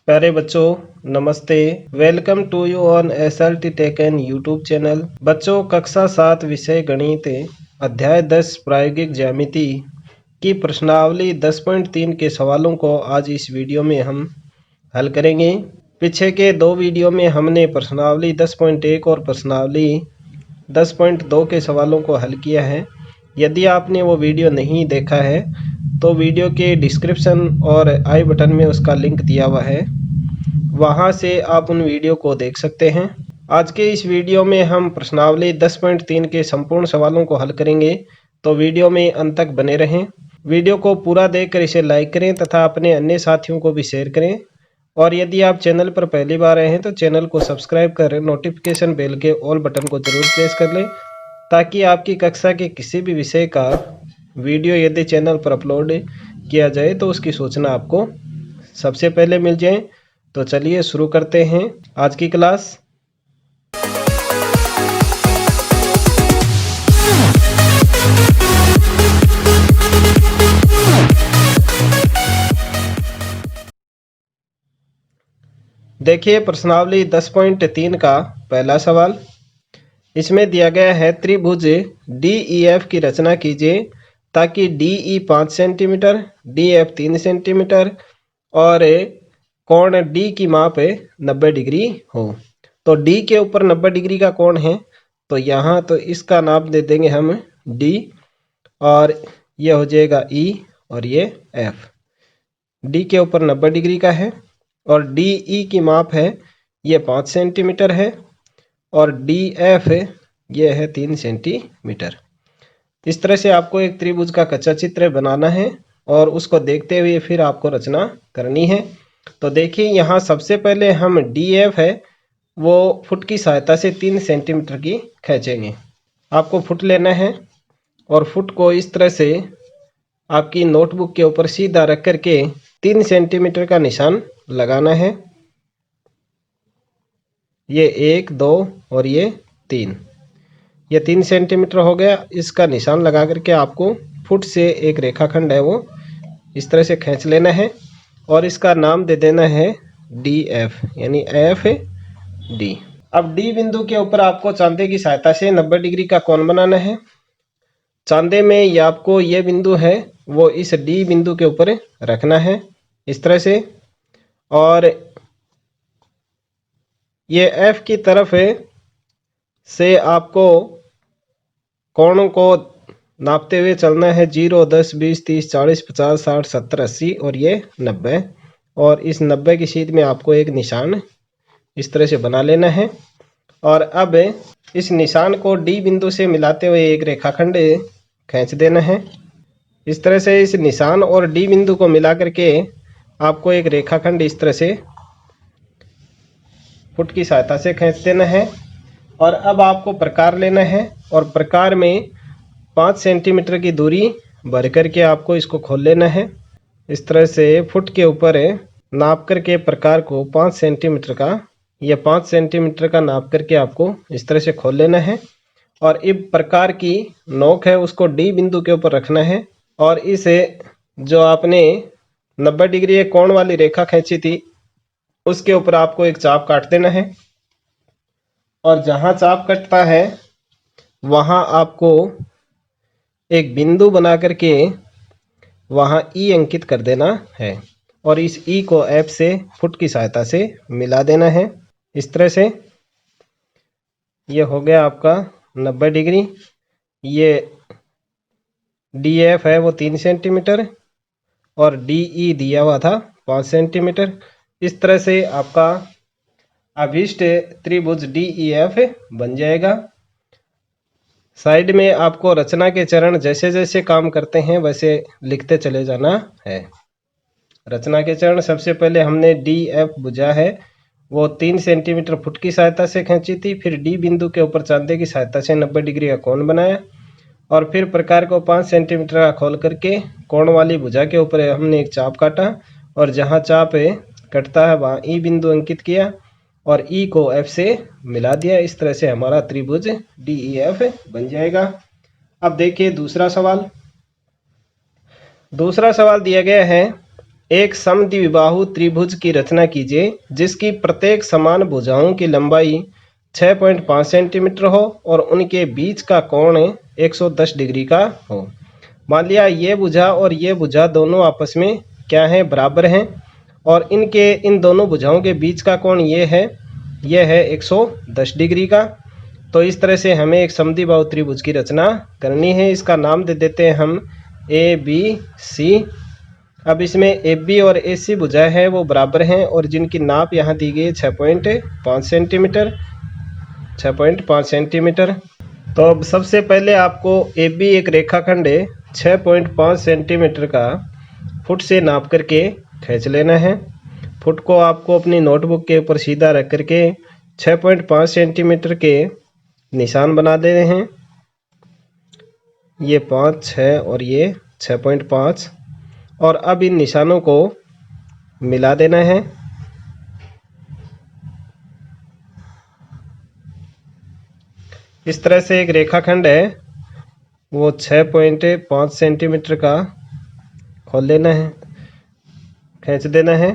प्यारे बच्चों नमस्ते। Welcome to you on SLT tech N YouTube channel. बच्चों कक्षा 7 विषय गणित अध्याय 10 प्रायोगिक ज्यामिति की प्रश्नावली 10.3 के सवालों को आज इस वीडियो में हम हल करेंगे। पीछे के दो वीडियो में हमने प्रश्नावली 10.1 और प्रश्नावली 10.2 के सवालों को हल किया है। यदि आपने वो वीडियो नहीं देखा है तो वीडियो के डिस्क्रिप्शन और आई बटन में उसका लिंक दिया हुआ है, वहां से आप उन वीडियो को देख सकते हैं। आज के इस वीडियो में हम प्रश्नावली 10.3 के संपूर्ण सवालों को हल करेंगे, तो वीडियो में अंत तक बने रहें। वीडियो को पूरा देखकर इसे लाइक करें तथा अपने अन्य साथियों को भी शेयर करें। और यदि आप चैनल पर पहली बार आए हैं तो चैनल को सब्सक्राइब कर नोटिफिकेशन बेल के ऑल बटन को जरूर प्रेस कर लें, ताकि आपकी कक्षा के किसी भी विषय का वीडियो यदि चैनल पर अपलोड किया जाए तो उसकी सूचना आपको सबसे पहले मिल जाए। तो चलिए शुरू करते हैं आज की क्लास। देखिए प्रश्नावली 10.3 का पहला सवाल। इसमें दिया गया है त्रिभुज DEF की रचना कीजिए ताकि DE 5 सेंटीमीटर, DF 3 सेंटीमीटर और कोण D की माप 90 डिग्री हो। तो D के ऊपर 90 डिग्री का कोण है, तो यहाँ तो इसका नाप दे देंगे हम D और ये हो जाएगा E और ये F। D के ऊपर 90 डिग्री का है और DE की माप है ये 5 सेंटीमीटर है और DF ये है 3 सेंटीमीटर। इस तरह से आपको एक त्रिभुज का कच्चा चित्र बनाना है और उसको देखते हुए फिर आपको रचना करनी है। तो देखिए यहाँ सबसे पहले हम DF है वो फुट की सहायता से 3 सेंटीमीटर की खींचेंगे। आपको फुट लेना है और फुट को इस तरह से आपकी नोटबुक के ऊपर सीधा रख करके 3 सेंटीमीटर का निशान लगाना है। ये 1, 2 और ये 3, ये 3 सेंटीमीटर हो गया। इसका निशान लगा करके आपको फुट से एक रेखाखंड है वो इस तरह से खींच लेना है और इसका नाम दे देना है DF यानी FD। अब D बिंदु के ऊपर आपको चांदे की सहायता से 90 डिग्री का कोण बनाना है। चांदे में ये आपको ये बिंदु है वो इस D बिंदु के ऊपर रखना है इस तरह से, और ये F की तरफ से आपको कोणों को नापते हुए चलना है। 0, 10, 20, 30, 40, 50, 60, 70, 80 और ये 90। और इस 90 की सीध में आपको एक निशान इस तरह से बना लेना है। और अब इस निशान को D बिंदु से मिलाते हुए एक रेखाखंड खींच देना है। इस तरह से इस निशान और D बिंदु को मिला करके आपको एक रेखाखंड इस तरह से फुट की सहायता से खींच देना है। और अब आपको प्रकार लेना है और प्रकार में 5 सेंटीमीटर की दूरी भर करके आपको इसको खोल लेना है। इस तरह से फुट के ऊपर नाप करके प्रकार को 5 सेंटीमीटर का, यह 5 सेंटीमीटर का नाप करके आपको इस तरह से खोल लेना है। और इस प्रकार की नोक है उसको D बिंदु के ऊपर रखना है और इसे जो आपने 90 डिग्री कोण वाली रेखा खींची थी उसके ऊपर आपको एक चाप काट देना है। और जहां चाप कटता है वहां आपको एक बिंदु बना करके वहां E अंकित कर देना है और इस E को F से फुट की सहायता से मिला देना है इस तरह से। ये हो गया आपका 90 डिग्री। ये DF है वो 3 सेंटीमीटर और DE दिया हुआ था 5 सेंटीमीटर। इस तरह से आपका अभीष्ट त्रिभुज DEF बन जाएगा। साइड में आपको रचना के चरण जैसे जैसे काम करते हैं वैसे लिखते चले जाना है। रचना के चरण सबसे पहले हमने DF भुजा है वो 3 सेंटीमीटर फुट की सहायता से खींची थी। फिर D बिंदु के ऊपर चांदे की सहायता से 90 डिग्री का कोण बनाया और फिर प्रकार को 5 सेंटीमीटर का खोल करके कोण वाली भुजा के ऊपर हमने एक चाप काटा और जहां चाप कटता है वहां E बिंदु अंकित किया और E को F से मिला दिया। इस तरह से हमारा त्रिभुज DEF बन जाएगा। अब देखिए दूसरा सवाल। दूसरा सवाल दिया गया है एक समद्विबाहु त्रिभुज की रचना कीजिए जिसकी प्रत्येक समान भुजाओं की लंबाई 6.5 सेंटीमीटर हो और उनके बीच का कोण 110 डिग्री का हो। मान लिया ये भुजा और ये भुजा दोनों आपस में क्या है, बराबर हैं, और इन दोनों भुजाओं के बीच का कोण ये है 110 डिग्री का। तो इस तरह से हमें एक समद्विबाहु त्रिभुज की रचना करनी है। इसका नाम दे देते हैं हम ए बी सी। अब इसमें ए बी और ए सी भुजाएं हैं वो बराबर हैं और जिनकी नाप यहाँ दी गई है 6.5 सेंटीमीटर। 6.5 सेंटीमीटर। तो अब सबसे पहले आपको ए बी एक रेखाखंड 6.5 सेंटीमीटर का फुट से नाप करके खींच लेना है। फुट को आपको अपनी नोटबुक के ऊपर सीधा रख करके 6.5 सेंटीमीटर के निशान बना देने हैं। ये 5, 6 और ये 6.5। और अब इन निशानों को मिला देना है। इस तरह से एक रेखाखंड है वो 6.5 सेंटीमीटर का खोल लेना है, खींच देना है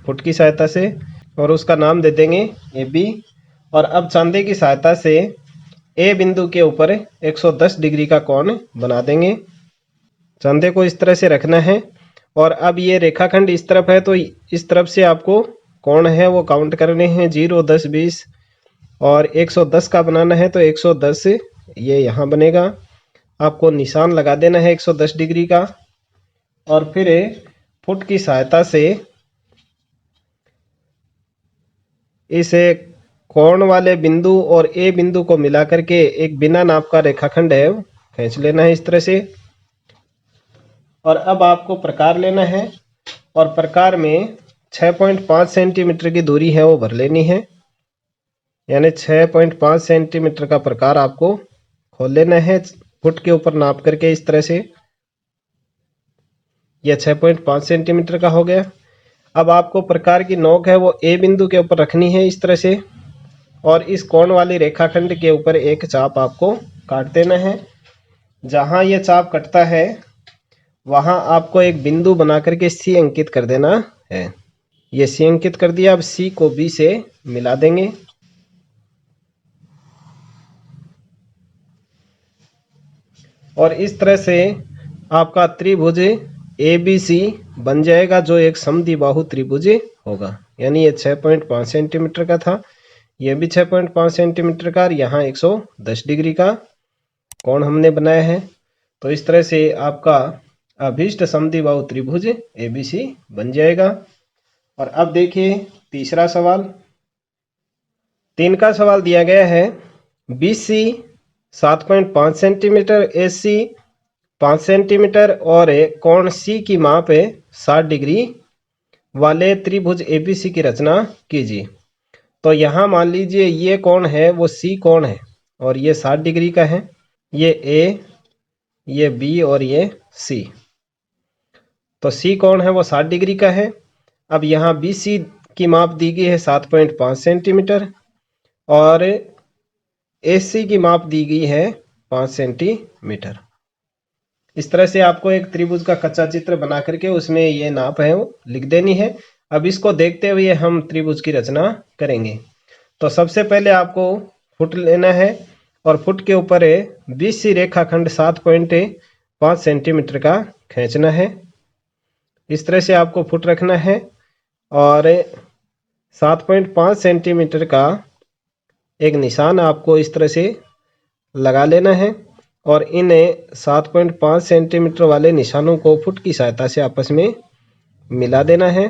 फुट की सहायता से और उसका नाम दे देंगे ए बी। और अब चांदे की सहायता से ए बिंदु के ऊपर 110 डिग्री का कोण बना देंगे। चांदे को इस तरह से रखना है और अब ये रेखाखंड इस तरफ है तो इस तरफ से आपको कोण है वो काउंट करने हैं, 0, 10, 20 और 110 का बनाना है तो 110 ये यहाँ बनेगा। आपको निशान लगा देना है 110 डिग्री का और फिर फुट की सहायता से इस कोण वाले बिंदु और ए बिंदु को मिला करके एक बिना नाप का रेखाखंड है खींच लेना है इस तरह से। और अब आपको प्रकार लेना है और प्रकार में 6.5 सेंटीमीटर की दूरी है वो भर लेनी है, यानी 6.5 सेंटीमीटर का प्रकार आपको खोल लेना है फुट के ऊपर नाप करके इस तरह से। यह 6.5 सेंटीमीटर का हो गया। अब आपको प्रकार की नोक है वो ए बिंदु के ऊपर रखनी है इस तरह से और इस कोण वाली रेखाखंड के ऊपर एक चाप आपको काट देना है। जहां यह चाप कटता है वहां आपको एक बिंदु बना करके सी अंकित कर देना है। ये सी अंकित कर दिया। अब सी को बी से मिला देंगे। और इस तरह से आपका त्रिभुज ए बी सी बन जाएगा जो एक समद्विबाहु त्रिभुज होगा। यानी ये 6.5 सेंटीमीटर का था, ये भी 6.5 सेंटीमीटर का और यहाँ 110 डिग्री का कोण हमने बनाया है। तो इस तरह से आपका अभीष्ट समद्विबाहु त्रिभुज एबीसी बन जाएगा। और अब देखिए तीसरा सवाल। 3 का सवाल दिया गया है बीसी 7.5 सेंटीमीटर, एसी 5 सेंटीमीटर और कोण सी की माप 60 डिग्री वाले त्रिभुज एबीसी की रचना कीजिए। तो यहाँ मान लीजिए ये कोण है वो सी कोण है और ये 60 डिग्री का है, ये ए, ये बी और ये सी। तो सी कोण है वो 60 डिग्री का है। अब यहाँ बी सी की माप दी गई है 7.5 सेंटीमीटर और ए सी की माप दी गई है 5 सेंटीमीटर। इस तरह से आपको एक त्रिभुज का कच्चा चित्र बना करके उसमें ये नाप है वो लिख देनी है। अब इसको देखते हुए हम त्रिभुज की रचना करेंगे। तो सबसे पहले आपको फुट लेना है और फुट के ऊपर बीसी रेखाखंड 7.5 सेंटीमीटर का खींचना है। इस तरह से आपको फुट रखना है और 7.5 सेंटीमीटर का एक निशान आपको इस तरह से लगा लेना है और इन 7.5 सेंटीमीटर वाले निशानों को फुट की सहायता से आपस में मिला देना है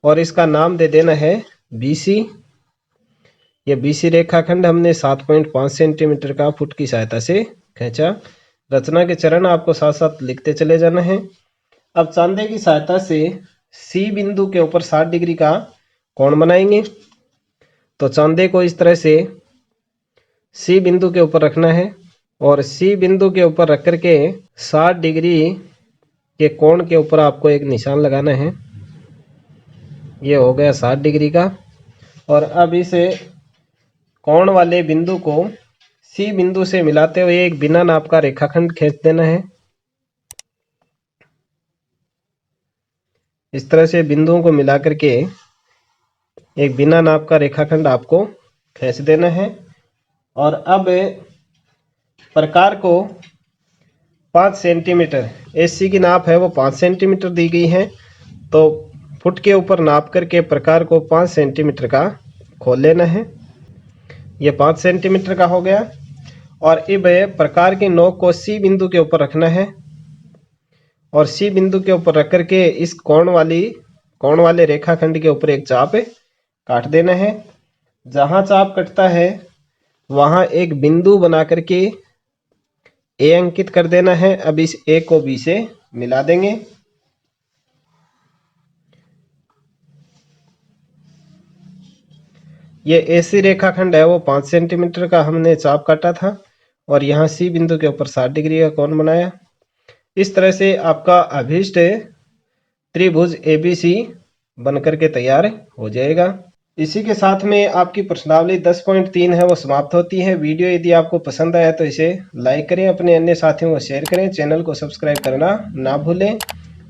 और इसका नाम दे देना है बीसी। ये बीसी रेखाखंड हमने 7.5 सेंटीमीटर का फुट की सहायता से खींचा। रचना के चरण आपको साथ साथ लिखते चले जाना है। अब चांदे की सहायता से सी बिंदु के ऊपर 60 डिग्री का कोण बनाएंगे। तो चांदे को इस तरह से सी बिंदु के ऊपर रखना है और सी बिंदु के ऊपर रख करके 60 डिग्री के कोण के ऊपर आपको एक निशान लगाना है। ये हो गया 60 डिग्री का। और अब इस कोण वाले बिंदु को सी बिंदु से मिलाते हुए एक बिना नाप का रेखाखंड खींच देना है। इस तरह से बिंदुओं को मिला करके एक बिना नाप का रेखाखंड आपको खींच देना है। और अब प्रकार को 5 सेंटीमीटर, एसी की नाप है वो 5 सेंटीमीटर दी गई है, तो फुट के ऊपर नाप करके प्रकार को 5 सेंटीमीटर का खोल लेना है। ये 5 सेंटीमीटर का हो गया। और अब प्रकार की नोक को सी बिंदु के ऊपर रखना है और सी बिंदु के ऊपर रख करके इस कोण वाले रेखाखंड के ऊपर एक चाप काट देना है। जहां चाप कटता है वहां एक बिंदु बना करके ए अंकित कर देना है। अब इस ए को बी से मिला देंगे। ये एसी रेखाखंड है वो 5 सेंटीमीटर का हमने चाप काटा था और यहाँ सी बिंदु के ऊपर 60 डिग्री का कोण बनाया। इस तरह से आपका अभीष्ट त्रिभुज एबीसी बनकर के तैयार हो जाएगा। इसी के साथ में आपकी प्रश्नावली 10.3 है वो समाप्त होती है। वीडियो यदि आपको पसंद आया तो इसे लाइक करें, अपने अन्य साथियों को शेयर करें, चैनल को सब्सक्राइब करना ना भूलें।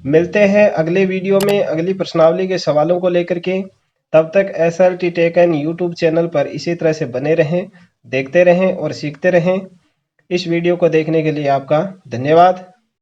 मिलते हैं अगले वीडियो में अगली प्रश्नावली के सवालों को लेकर के। तब तक SLT tech N YouTube channel पर इसी तरह से बने रहें, देखते रहें और सीखते रहें। इस वीडियो को देखने के लिए आपका धन्यवाद।